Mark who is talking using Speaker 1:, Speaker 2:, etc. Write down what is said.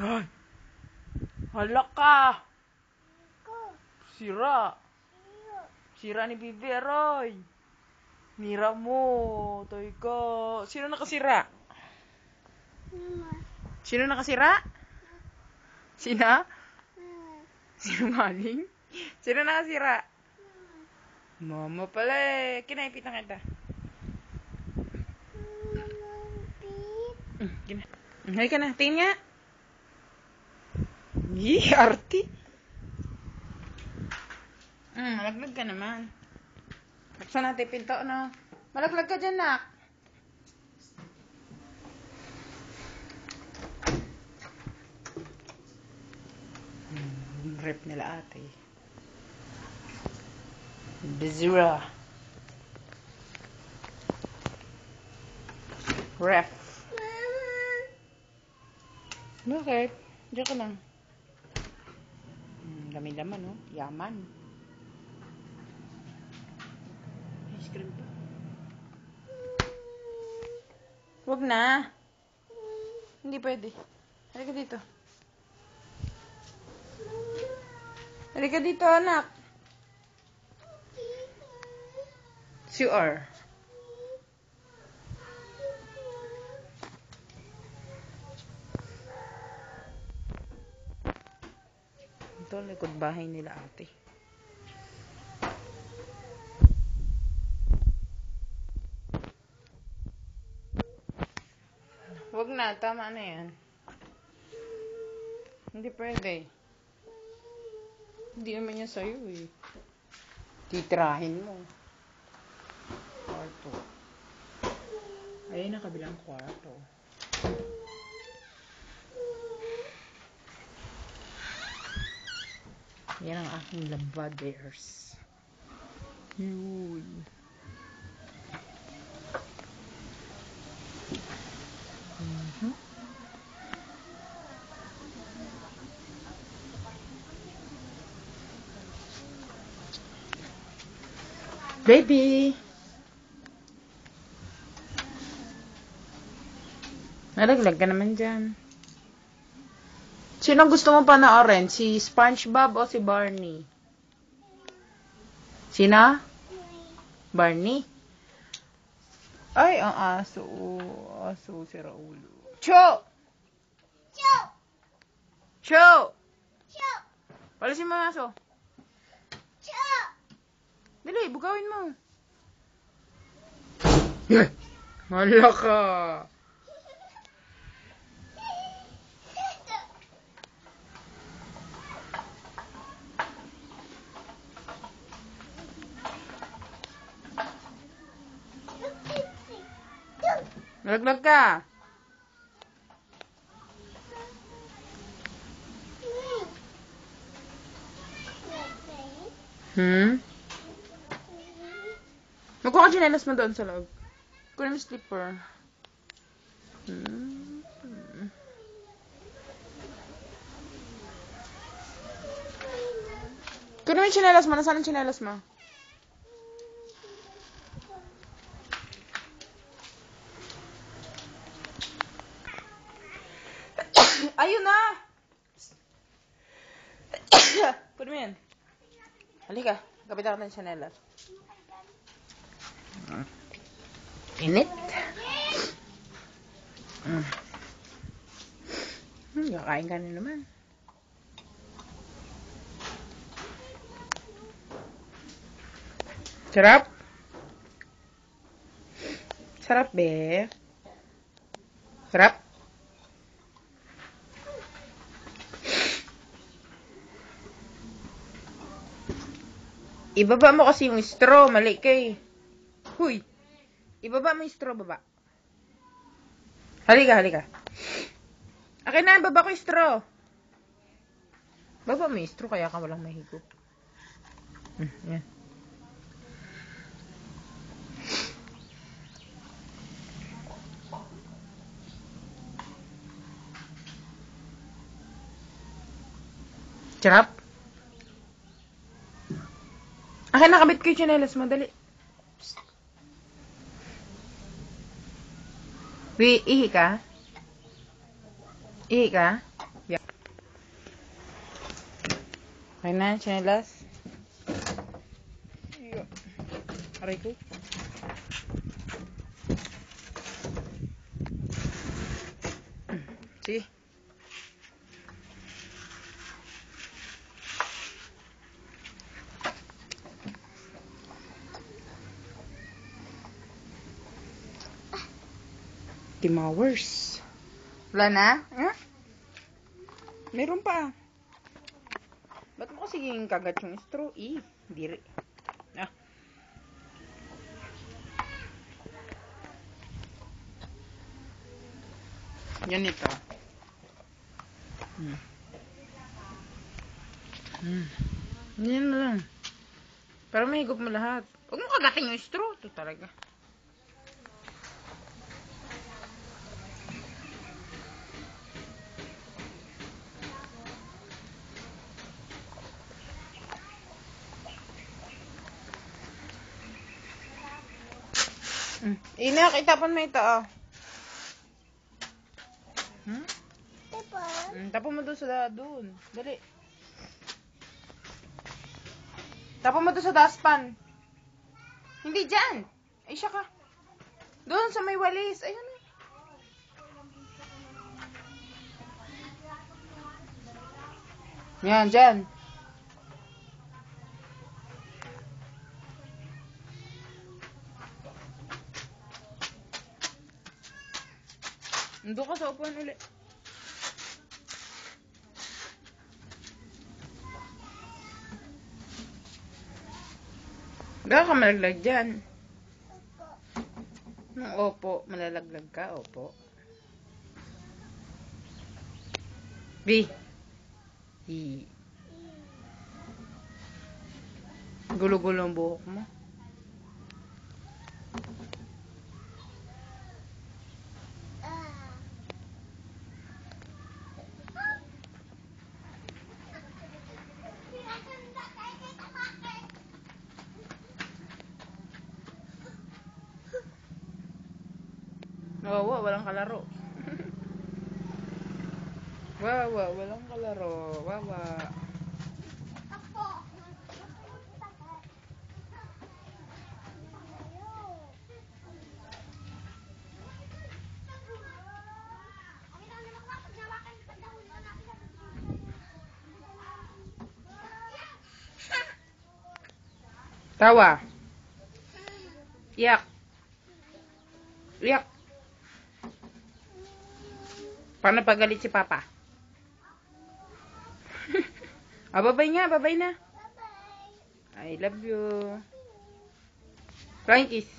Speaker 1: Ay! Hala ka! Sira! Sira ni Bibi, aroy! Nira mo! Toy ko! Sino nakasira? Sino nakasira? Sina? Sino maling? Sino nakasira? Mama pala eh. Kinaipitan kita. Gina. Halika na. Tingin nga. Yee, arti. Malaglag ka naman. Buksan natin pinto, no? Malaglag ka dyan, nak. Rep nila ate. Bizura. Ref. Bakit? Diyan ka lang. Dami-daman, no? Yaman. Ice cream pa. Huwag na. Hindi pwede. Halika dito. Halika dito, anak. CR. Ito, likod bahay nila ate. Huwag na, tama na yan. Hindi pwede. Hindi naman yan sa'yo eh. Titirahin mo. Kwarto. Ayun ang kabilang kwarto. Yan ang aking lavaders. Yun. Baby! Nalaglag ka naman dyan. Sino gusto mo panoorin? Si SpongeBob o si Barney? Sina? Barney? Ay, ang aso. Aso, si Raulo. Cho! Cho! Cho! Cho! Palisin mo ang aso. Cho! Dali, bugawin mo. Yeah! Hala ka! Nalaglag ka. Magkuha ka chinelas mo doon sa loob. Kunin mo slipper. Kunin mo yung chinelas mo. Nasaan ang chinelas mo? Ayun na! Kunin mo yan. Halika. Kapitan ka ng chinelas. Init. Kakain ka na naman. Sarap? Sarap, be. Sarap? Ibaba mo kasi yung straw. Mali kay. Huy. Ibaba mo yung straw, baba. Halika, halika. Akin na, baba ko yung straw. Baba mo yung straw, kaya ka walang mahigop. Yan. Sarap? Akin na, kabit ko yung chinelas mo. Dali. Ihi ka? Ihi ka? Yeah. Okay na, chinelas. Aray ko. Sige. Timowers. Wala na? Huh? Meron pa. Ba't mo kasi kagat yung straw? Diri. Ah. Yan ito. Yan na lang. Para mahigop mo lahat. Huwag mo kagatin yung straw. Ito talaga. Inak, itapon mo ito, oh. Tapon mo doon sa doon. Dali. Tapon mo doon sa dustpan. Hindi dyan. Ay, siya ka. Doon sa may walis. Ayun. Yan, dyan. Doon ka sa upuan ulit. Baka ka malaglag dyan. Opo, malalaglag ka, opo. B. Gulo-gulo ang buhok mo. Wawa, walang kalaro. Wawa, walang kalaro. Wawa. Tawa. Iyak. Iyak. Paano pagalit si Papa? Babay nga, babay na. I love you. Flying kiss.